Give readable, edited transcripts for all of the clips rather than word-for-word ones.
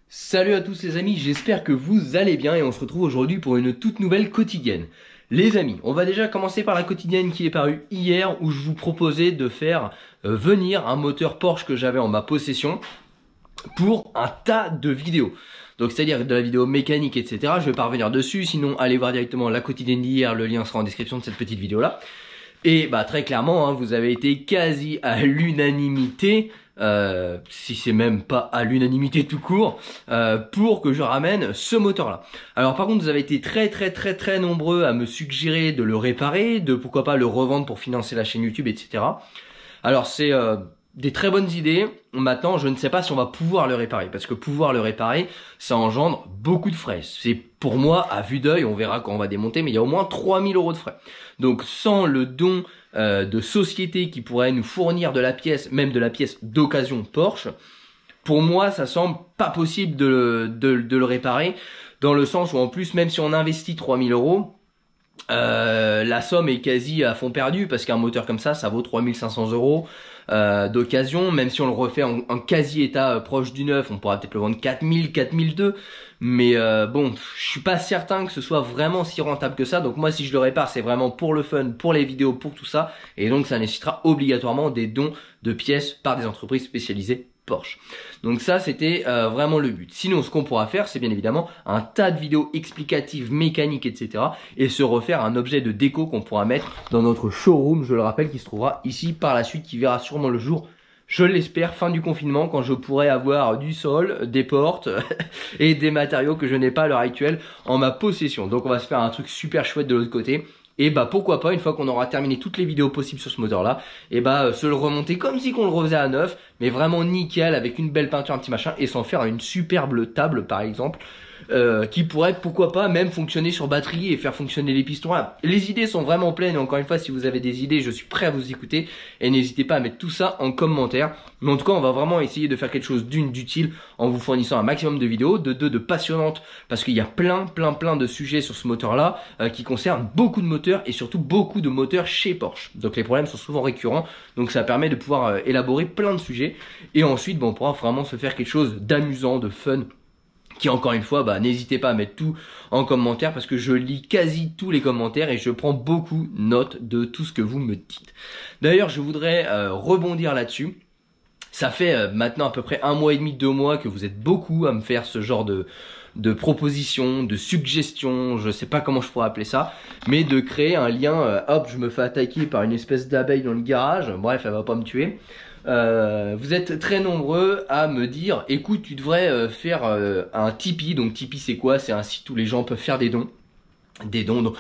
Salut à tous les amis, j'espère que vous allez bien et on se retrouve aujourd'hui pour une toute nouvelle quotidienne. Les amis, on va déjà commencer par la quotidienne qui est parue hier où je vous proposais de faire venir un moteur Porsche que j'avais en ma possession pour un tas de vidéos. Donc c'est-à-dire de la vidéo mécanique, etc. Je vais pas revenir dessus, sinon allez voir directement la quotidienne d'hier, le lien sera en description de cette petite vidéo là. Et bah très clairement, hein, vous avez été quasi à l'unanimité, si c'est même pas à l'unanimité tout court, pour que je ramène ce moteur-là. Alors par contre, vous avez été très nombreux à me suggérer de le réparer, de pourquoi pas le revendre pour financer la chaîne YouTube, etc. Alors c'est des très bonnes idées. Maintenant, je ne sais pas si on va pouvoir le réparer, parce que pouvoir le réparer, ça engendre beaucoup de frais. C'est pour moi, à vue d'œil, on verra quand on va démonter, mais il y a au moins 3000 € de frais. Donc sans le don de société qui pourrait nous fournir de la pièce, même de la pièce d'occasion Porsche, pour moi, ça semble pas possible de le réparer, dans le sens où en plus, même si on investit 3000 €, la somme est quasi à fond perdu parce qu'un moteur comme ça vaut 3500 € d'occasion. Même si on le refait en quasi état proche du neuf, on pourra peut-être le vendre 4000, 4002. Mais bon, je suis pas certain que ce soit vraiment si rentable que ça. Donc moi, si je le répare, c'est vraiment pour le fun, pour les vidéos, pour tout ça. Et donc ça nécessitera obligatoirement des dons de pièces par des entreprises spécialisées Porsche. Donc ça, c'était vraiment le but. Sinon, ce qu'on pourra faire, c'est bien évidemment un tas de vidéos explicatives, mécaniques, etc. et se refaire un objet de déco qu'on pourra mettre dans notre showroom, je le rappelle, qui se trouvera ici par la suite, qui verra sûrement le jour, je l'espère, fin du confinement, quand je pourrai avoir du sol, des portes et des matériaux que je n'ai pas à l'heure actuelle en ma possession. Donc on va se faire un truc super chouette de l'autre côté. Et bah pourquoi pas, une fois qu'on aura terminé toutes les vidéos possibles sur ce moteur là, et bah se le remonter comme si qu'on le refaisait à neuf, mais vraiment nickel, avec une belle peinture, un petit machin, et s'en faire une superbe table par exemple, qui pourrait pourquoi pas même fonctionner sur batterie et faire fonctionner les pistons là. Les idées sont vraiment pleines, et encore une fois, si vous avez des idées, je suis prêt à vous écouter, et n'hésitez pas à mettre tout ça en commentaire. Mais en tout cas, on va vraiment essayer de faire quelque chose d'utile en vous fournissant un maximum de vidéos, de passionnantes, parce qu'il y a plein de sujets sur ce moteur là qui concernent beaucoup de moteurs et surtout beaucoup de moteurs chez Porsche. Donc les problèmes sont souvent récurrents, donc ça permet de pouvoir élaborer plein de sujets, et ensuite on pourra vraiment se faire quelque chose d'amusant, de fun, qui encore une fois, n'hésitez pas à mettre tout en commentaire parce que je lis quasi tous les commentaires et je prends beaucoup note de tout ce que vous me dites. D'ailleurs, je voudrais rebondir là-dessus. Ça fait maintenant à peu près 1 mois et demi, 2 mois que vous êtes beaucoup à me faire ce genre de propositions, de suggestions, je sais pas comment je pourrais appeler ça, mais de créer un lien, hop, je me fais attaquer par une espèce d'abeille dans le garage, bref, elle va pas me tuer. Vous êtes très nombreux à me dire, écoute, tu devrais faire un Tipeee. Donc Tipeee, c'est quoi? C'est un site où les gens peuvent faire des dons. Donc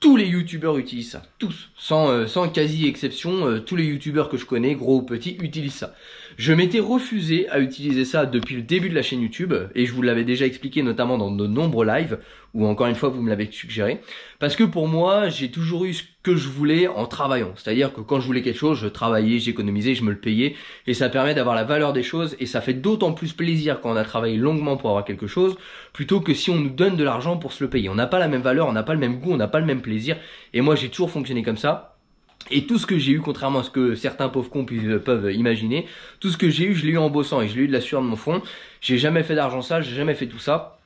tous les youtubeurs utilisent ça, tous, sans quasi exception. Tous les youtubeurs que je connais, gros ou petits, utilisent ça. Je m'étais refusé à utiliser ça depuis le début de la chaîne YouTube, et je vous l'avais déjà expliqué notamment dans de nombreux lives, où encore une fois vous me l'avez suggéré, parce que pour moi j'ai toujours eu ce que je voulais en travaillant. C'est-à-dire que quand je voulais quelque chose, je travaillais, j'économisais, je me le payais, et ça permet d'avoir la valeur des choses, et ça fait d'autant plus plaisir quand on a travaillé longuement pour avoir quelque chose, plutôt que si on nous donne de l'argent pour se le payer. On n'a pas la même valeur, on n'a pas le même goût, on n'a pas le même plaisir, et moi j'ai toujours fonctionné comme ça. Et tout ce que j'ai eu, contrairement à ce que certains pauvres cons peuvent imaginer, tout ce que j'ai eu, je l'ai eu en bossant, et je l'ai eu de la sueur de mon front. J'ai jamais fait d'argent sale, j'ai jamais fait tout ça.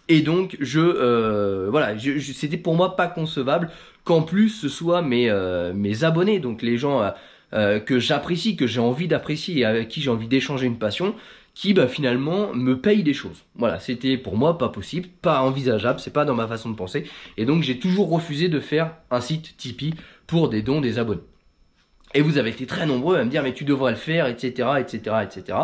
Et donc voilà, c'était pour moi pas concevable qu'en plus ce soit mes abonnés, donc les gens que j'apprécie, que j'ai envie d'apprécier et avec qui j'ai envie d'échanger une passion, qui finalement me payent des choses. Voilà, c'était pour moi pas possible, pas envisageable, c'est pas dans ma façon de penser, et donc j'ai toujours refusé de faire un site Tipeee pour des dons des abonnés. Et vous avez été très nombreux à me dire mais tu devrais le faire, etc., etc.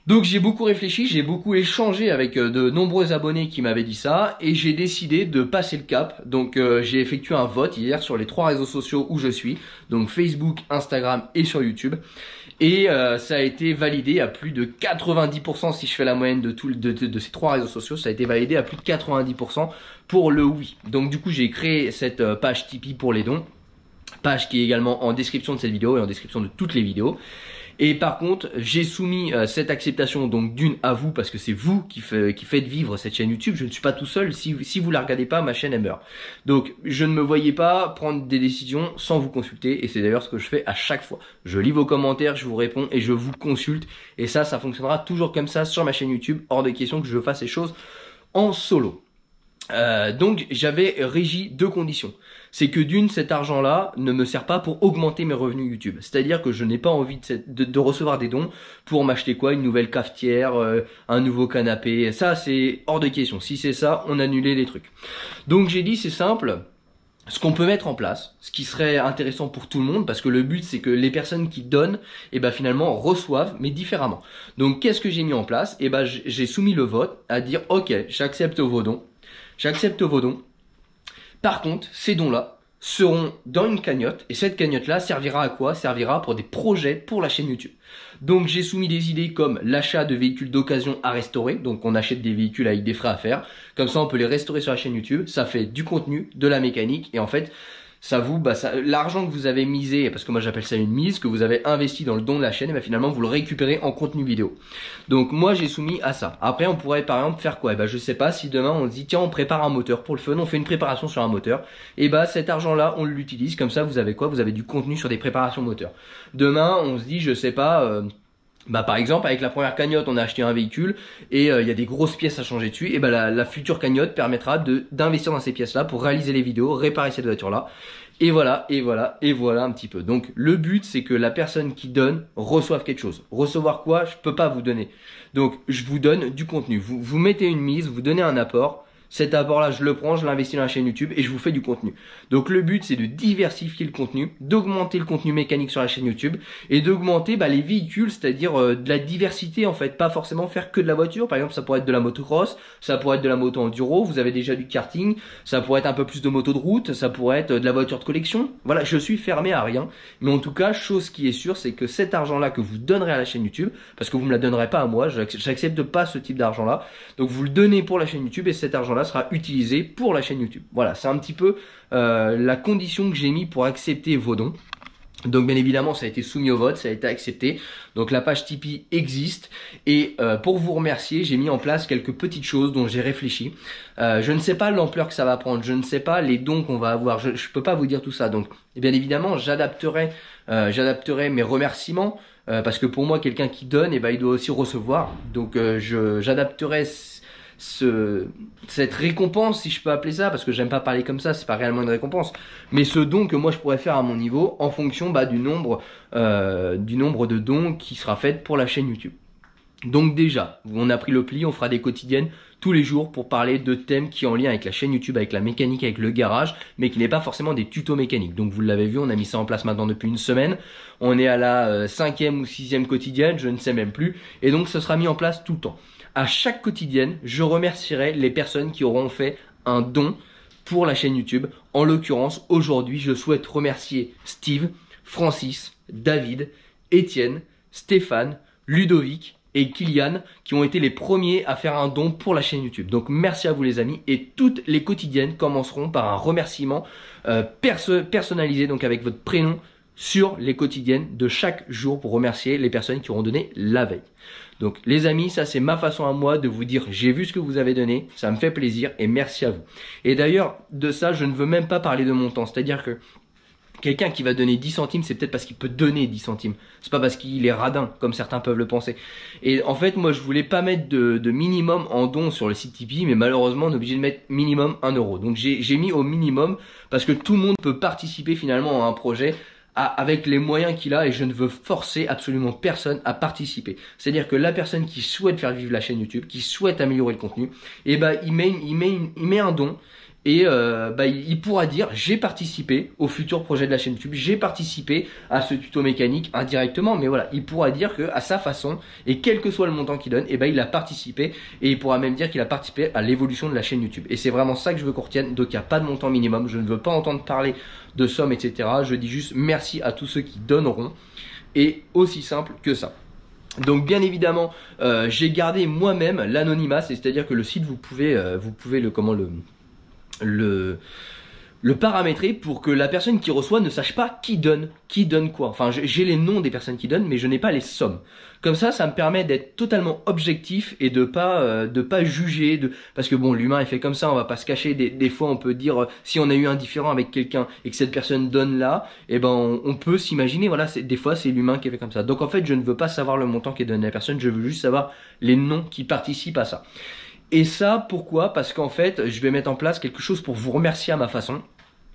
Donc j'ai beaucoup réfléchi, j'ai beaucoup échangé avec de nombreux abonnés qui m'avaient dit ça, et j'ai décidé de passer le cap. Donc j'ai effectué un vote hier sur les 3 réseaux sociaux où je suis, donc Facebook, Instagram et sur YouTube, et ça a été validé à plus de 90%. Si je fais la moyenne de ces 3 réseaux sociaux, ça a été validé à plus de 90% pour le oui. Donc du coup j'ai créé cette page Tipeee pour les dons. page qui est également en description de cette vidéo et en description de toutes les vidéos. Et par contre, j'ai soumis cette acceptation donc d'une à vous parce que c'est vous qui faites vivre cette chaîne YouTube. Je ne suis pas tout seul. Si vous la regardez pas, ma chaîne elle meurt. Donc je ne me voyais pas prendre des décisions sans vous consulter et c'est d'ailleurs ce que je fais à chaque fois. Je lis vos commentaires, je vous réponds et je vous consulte. Et ça fonctionnera toujours comme ça sur ma chaîne YouTube. Hors de question que je fasse ces choses en solo. Donc j'avais régi deux conditions. C'est que d'une, cet argent-là ne me sert pas pour augmenter mes revenus YouTube. C'est-à-dire que je n'ai pas envie de recevoir des dons pour m'acheter quoi, une nouvelle cafetière, un nouveau canapé. Ça, c'est hors de question. Si c'est ça, on annulait les trucs. Donc j'ai dit, c'est simple. Ce qu'on peut mettre en place, ce qui serait intéressant pour tout le monde, parce que le but c'est que les personnes qui donnent, finalement reçoivent, mais différemment. Donc qu'est-ce que j'ai mis en place? J'ai soumis le vote à dire ok, j'accepte vos dons. J'accepte vos dons. Par contre, ces dons-là seront dans une cagnotte et cette cagnotte-là servira à quoi? Servira pour des projets pour la chaîne YouTube. Donc j'ai soumis des idées comme l'achat de véhicules d'occasion à restaurer. Donc on achète des véhicules avec des frais à faire. Comme ça on peut les restaurer sur la chaîne YouTube. Ça fait du contenu, de la mécanique et en fait l'argent que vous avez misé, parce que moi j'appelle ça une mise, que vous avez investi dans le don de la chaîne, finalement vous le récupérez en contenu vidéo. Donc moi j'ai soumis à ça. Après on pourrait par exemple faire quoi? Je sais pas, si demain on se dit tiens on prépare un moteur pour le fun, on fait une préparation sur un moteur, cet argent là on l'utilise, comme ça vous avez quoi? Vous avez du contenu sur des préparations moteurs. Demain on se dit je sais pas... par exemple avec la première cagnotte on a acheté un véhicule et il y a des grosses pièces à changer dessus, la future cagnotte permettra d'investir dans ces pièces là pour réaliser les vidéos, réparer cette voiture là et voilà un petit peu. Donc le but c'est que la personne qui donne reçoive quelque chose. Recevoir quoi? Je peux pas vous donner. Donc je vous donne du contenu, vous mettez une mise, vous donnez un apport. Cet apport-là, je le prends, je l'investis dans la chaîne YouTube et je vous fais du contenu. Donc le but, c'est de diversifier le contenu, d'augmenter le contenu mécanique sur la chaîne YouTube et d'augmenter les véhicules, c'est-à-dire de la diversité en fait. Pas forcément faire que de la voiture. Par exemple, ça pourrait être de la motocross, ça pourrait être de la moto enduro, vous avez déjà du karting, ça pourrait être un peu plus de moto de route, ça pourrait être de la voiture de collection. Voilà, je suis fermé à rien. Mais en tout cas, chose qui est sûre, c'est que cet argent-là que vous donnerez à la chaîne YouTube, parce que vous me la donnerez pas à moi, j'accepte pas ce type d'argent-là. Donc vous le donnez pour la chaîne YouTube et cet argent-là sera utilisé pour la chaîne YouTube. Voilà, c'est un petit peu la condition que j'ai mis pour accepter vos dons. Donc bien évidemment ça a été soumis au vote, ça a été accepté. Donc la page Tipeee existe et pour vous remercier j'ai mis en place quelques petites choses dont j'ai réfléchi. Je ne sais pas l'ampleur que ça va prendre, je ne sais pas les dons qu'on va avoir, je peux pas vous dire tout ça. Donc bien évidemment j'adapterai mes remerciements parce que pour moi quelqu'un qui donne il doit aussi recevoir. Donc j'adapterai cette récompense, si je peux appeler ça, parce que j'aime pas parler comme ça, c'est pas réellement une récompense, mais ce don que moi je pourrais faire à mon niveau en fonction du nombre de dons qui sera fait pour la chaîne YouTube. Donc déjà, on a pris le pli, on fera des quotidiennes tous les jours pour parler de thèmes qui sont en lien avec la chaîne YouTube, avec la mécanique, avec le garage, mais qui n'est pas forcément des tutos mécaniques. Donc vous l'avez vu, on a mis ça en place maintenant depuis une semaine. On est à la 5e ou 6e quotidienne, je ne sais même plus, et donc ce sera mis en place tout le temps. À chaque quotidienne, je remercierai les personnes qui auront fait un don pour la chaîne YouTube. En l'occurrence, aujourd'hui, je souhaite remercier Steve, Francis, David, Étienne, Stéphane, Ludovic et Kylian qui ont été les premiers à faire un don pour la chaîne YouTube. Donc merci à vous les amis et toutes les quotidiennes commenceront par un remerciement personnalisé, donc avec votre prénom sur les quotidiennes de chaque jour pour remercier les personnes qui auront donné la veille. Donc les amis, ça c'est ma façon à moi de vous dire j'ai vu ce que vous avez donné, ça me fait plaisir et merci à vous. Et d'ailleurs de ça je ne veux même pas parler de montant, c'est-à-dire que quelqu'un qui va donner 10 centimes, c'est peut-être parce qu'il peut donner 10 centimes. C'est pas parce qu'il est radin, comme certains peuvent le penser. Et en fait, moi, je voulais pas mettre de minimum en don sur le site Tipeee, mais malheureusement, on est obligé de mettre minimum 1 euro. Donc j'ai mis au minimum parce que tout le monde peut participer finalement à un projet avec les moyens qu'il a et je ne veux forcer absolument personne à participer. C'est-à-dire que la personne qui souhaite faire vivre la chaîne YouTube, qui souhaite améliorer le contenu, il met un don et il pourra dire j'ai participé au futur projet de la chaîne YouTube, j'ai participé à ce tuto mécanique indirectement, mais voilà, il pourra dire que à sa façon et quel que soit le montant qu'il donne, il a participé et il pourra même dire qu'il a participé à l'évolution de la chaîne YouTube. Et c'est vraiment ça que je veux qu'on retienne. Donc il n'y a pas de montant minimum, je ne veux pas entendre parler de sommes, etc. Je dis juste merci à tous ceux qui donneront et aussi simple que ça. Donc bien évidemment, j'ai gardé moi-même l'anonymat, c'est-à-dire que le site vous pouvez le paramétrer pour que la personne qui reçoit ne sache pas qui donne quoi. Enfin, j'ai les noms des personnes qui donnent, mais je n'ai pas les sommes. Comme ça me permet d'être totalement objectif et de pas juger, parce que bon, l'humain est fait comme ça, on va pas se cacher. Des fois, on peut dire si on a eu un différend avec quelqu'un et que cette personne donne là, eh ben on peut s'imaginer, voilà, des fois c'est l'humain qui est fait comme ça. Donc en fait, je ne veux pas savoir le montant qui est donné à la personne, je veux juste savoir les noms qui participent à ça. Et ça, pourquoi? Parce qu'en fait, je vais mettre en place quelque chose pour vous remercier à ma façon.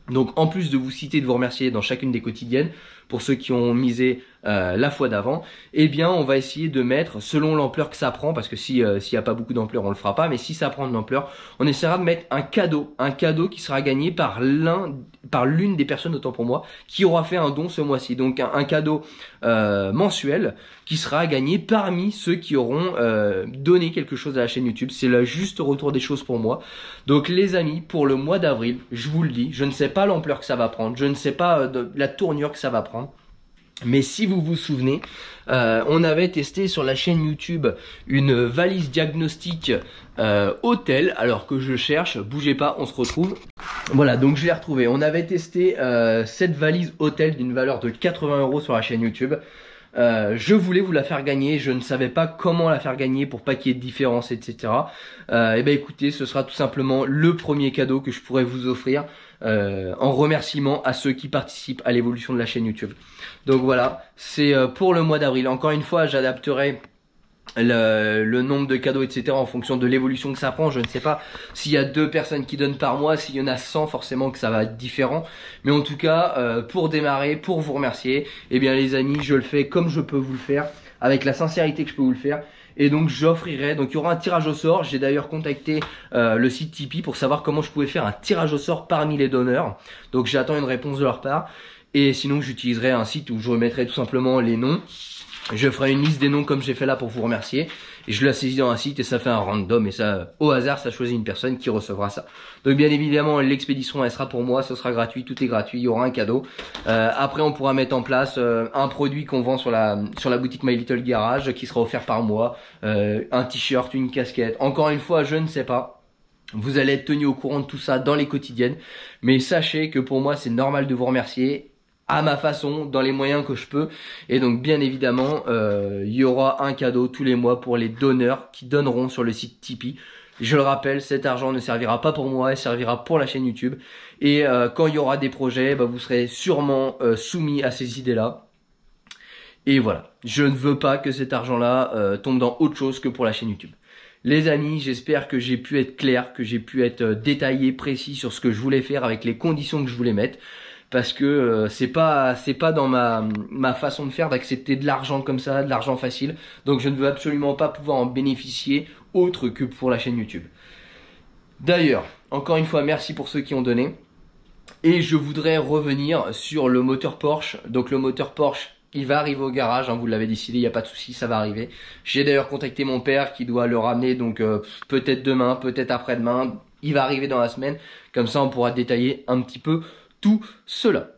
Donc en plus de vous citer, de vous remercier dans chacune des quotidiennes, pour ceux qui ont misé la fois d'avant, eh bien on va essayer de mettre, selon l'ampleur que ça prend, parce que s'il y a pas beaucoup d'ampleur, on le fera pas, mais si ça prend de l'ampleur, on essaiera de mettre un cadeau qui sera gagné par l'une des personnes, autant pour moi, qui aura fait un don ce mois-ci. Donc un cadeau mensuel qui sera gagné parmi ceux qui auront donné quelque chose à la chaîne YouTube. C'est le juste retour des choses pour moi. Donc les amis, pour le mois d'avril, je vous le dis, je ne sais pas l'ampleur que ça va prendre, je ne sais pas la tournure que ça va prendre. Mais si vous vous souvenez, on avait testé sur la chaîne YouTube une valise diagnostic hôtel, alors que je cherche, bougez pas, on se retrouve. Voilà, donc je l'ai retrouvé. On avait testé cette valise hôtel d'une valeur de 80 € sur la chaîne YouTube. Je voulais vous la faire gagner, je ne savais pas comment la faire gagner pour pas qu'il y ait de différence, etc. Et ben écoutez, ce sera tout simplement le premier cadeau que je pourrais vous offrir en remerciement à ceux qui participent à l'évolution de la chaîne YouTube. Donc voilà, c'est pour le mois d'avril. Encore une fois, j'adapterai le nombre de cadeaux, etc. en fonction de l'évolution que ça prend. Je ne sais pas s'il y a 2 personnes qui donnent par mois, s'il y en a 100, forcément que ça va être différent. Mais en tout cas, pour démarrer, pour vous remercier, eh bien les amis, je le fais comme je peux vous le faire, avec la sincérité que je peux vous le faire. Et donc j'offrirai, donc il y aura un tirage au sort. J'ai d'ailleurs contacté le site Tipeee pour savoir comment je pouvais faire un tirage au sort parmi les donneurs. Donc j'attends une réponse de leur part. Et sinon j'utiliserai un site où je remettrai tout simplement les noms. Je ferai une liste des noms comme j'ai fait là pour vous remercier. Et je la saisis dans un site et ça fait un random. Et ça, au hasard, ça choisit une personne qui recevra ça. Donc bien évidemment, l'expédition, elle sera pour moi. Ce sera gratuit, tout est gratuit. Il y aura un cadeau. Après, on pourra mettre en place un produit qu'on vend sur la boutique My Little Garage qui sera offert par mois. Un t-shirt, une casquette. Encore une fois, je ne sais pas. Vous allez être tenu au courant de tout ça dans les quotidiennes. Mais sachez que pour moi, c'est normal de vous remercier à ma façon, dans les moyens que je peux. Et donc bien évidemment, il y aura un cadeau tous les mois pour les donneurs qui donneront sur le site Tipeee. Je le rappelle, cet argent ne servira pas pour moi, il servira pour la chaîne YouTube. Et quand il y aura des projets, bah, vous serez sûrement soumis à ces idées-là. Et voilà, je ne veux pas que cet argent-là tombe dans autre chose que pour la chaîne YouTube. Les amis, j'espère que j'ai pu être clair, que j'ai pu être détaillé, précis sur ce que je voulais faire avec les conditions que je voulais mettre. Parce que c'est pas dans ma façon de faire d'accepter de l'argent comme ça, de l'argent facile. Donc je ne veux absolument pas pouvoir en bénéficier autre que pour la chaîne YouTube. D'ailleurs, encore une fois, merci pour ceux qui ont donné. Et je voudrais revenir sur le moteur Porsche. Donc le moteur Porsche, il va arriver au garage, hein, vous l'avez décidé, il n'y a pas de souci, ça va arriver. J'ai d'ailleurs contacté mon père qui doit le ramener, donc peut-être demain, peut-être après-demain. Il va arriver dans la semaine, comme ça on pourra détailler un petit peu tout cela.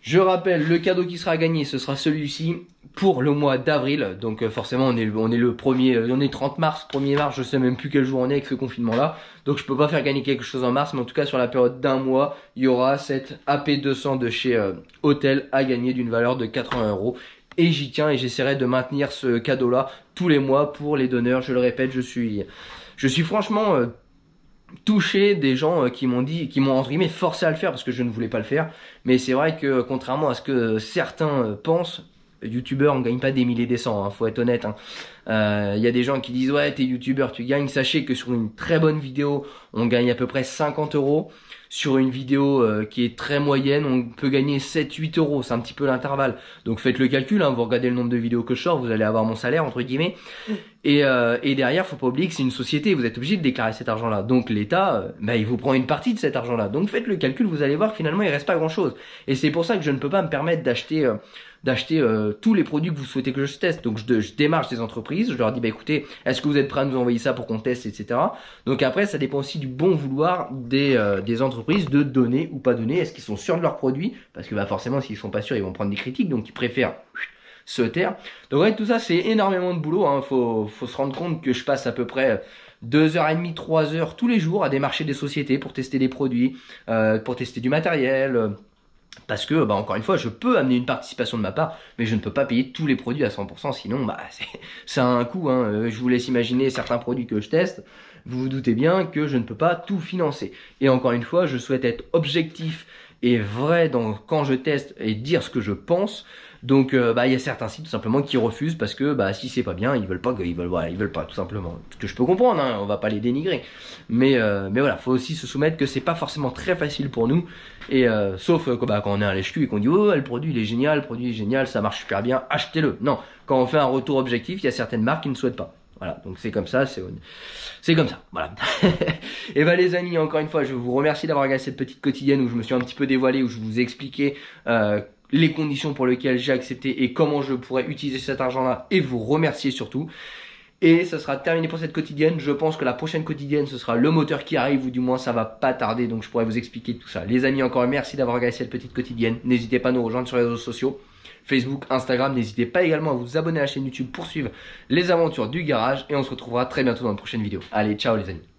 Je rappelle, le cadeau qui sera gagné, ce sera celui-ci pour le mois d'avril. Donc forcément, on est le premier, on est 30 mars, 1er mars, je sais même plus quel jour on est avec ce confinement-là. Donc je peux pas faire gagner quelque chose en mars, mais en tout cas sur la période d'un mois, il y aura cette AP200 de chez Hôtel à gagner d'une valeur de 80 €. Et j'y tiens et j'essaierai de maintenir ce cadeau-là tous les mois pour les donneurs. Je le répète, je suis franchement touché des gens qui m'ont entre guillemets forcé à le faire parce que je ne voulais pas le faire. Mais c'est vrai que contrairement à ce que certains pensent, youtubeur on gagne pas des milliers et des cents, hein, faut être honnête, hein. Y a des gens qui disent ouais t'es youtubeur tu gagnes. Sachez que sur une très bonne vidéo on gagne à peu près 50 €. Sur une vidéo qui est très moyenne, on peut gagner 7-8 €, c'est un petit peu l'intervalle. Donc faites le calcul, hein, vous regardez le nombre de vidéos que je sors, vous allez avoir mon salaire entre guillemets. Et derrière, faut pas oublier que c'est une société, vous êtes obligé de déclarer cet argent-là. Donc l'État, il vous prend une partie de cet argent-là. Donc faites le calcul, vous allez voir que finalement il reste pas grand-chose. Et c'est pour ça que je ne peux pas me permettre d'acheter tous les produits que vous souhaitez que je teste. Donc je démarche des entreprises, je leur dis écoutez, est-ce que vous êtes prêts à nous envoyer ça pour qu'on teste, etc. Donc après ça dépend aussi du bon vouloir des entreprises de donner ou pas donner. Est-ce qu'ils sont sûrs de leurs produits? Parce que forcément s'ils sont pas sûrs ils vont prendre des critiques, donc ils préfèrent se taire. Donc ouais, tout ça c'est énormément de boulot, hein. Faut se rendre compte que je passe à peu près 2h30, 3h tous les jours à démarcher des sociétés pour tester des produits, pour tester du matériel. Parce que, bah, encore une fois, je peux amener une participation de ma part, mais je ne peux pas payer tous les produits à 100%, sinon, bah, ça a un coût, hein. Je vous laisse imaginer certains produits que je teste. Vous vous doutez bien que je ne peux pas tout financer. Et encore une fois, je souhaite être objectif et vrai quand je teste et dire ce que je pense. Donc, bah, il y a certains sites tout simplement qui refusent parce que, bah, si c'est pas bien, ils veulent pas, voilà, ils veulent pas tout simplement. Ce que je peux comprendre, hein, on va pas les dénigrer. Mais voilà, faut aussi se soumettre que c'est pas forcément très facile pour nous. Et sauf bah, quand on est un lèche-cul et qu'on dit oh le produit il est génial, ça marche super bien, achetez-le. Non, quand on fait un retour objectif, il y a certaines marques qui ne souhaitent pas. Voilà, donc c'est comme ça, c'est comme ça, voilà. Et bah les amis, encore une fois, je vous remercie d'avoir regardé cette petite quotidienne où je me suis un petit peu dévoilé, où je vous ai expliqué les conditions pour lesquelles j'ai accepté et comment je pourrais utiliser cet argent-là et vous remercier surtout. Et ça sera terminé pour cette quotidienne. Je pense que la prochaine quotidienne, ce sera le moteur qui arrive, ou du moins ça va pas tarder, donc je pourrai vous expliquer tout ça. Les amis, encore merci d'avoir regardé cette petite quotidienne. N'hésitez pas à nous rejoindre sur les réseaux sociaux, Facebook, Instagram. N'hésitez pas également à vous abonner à la chaîne YouTube pour suivre les aventures du garage. Et on se retrouvera très bientôt dans une prochaine vidéo. Allez, ciao les amis.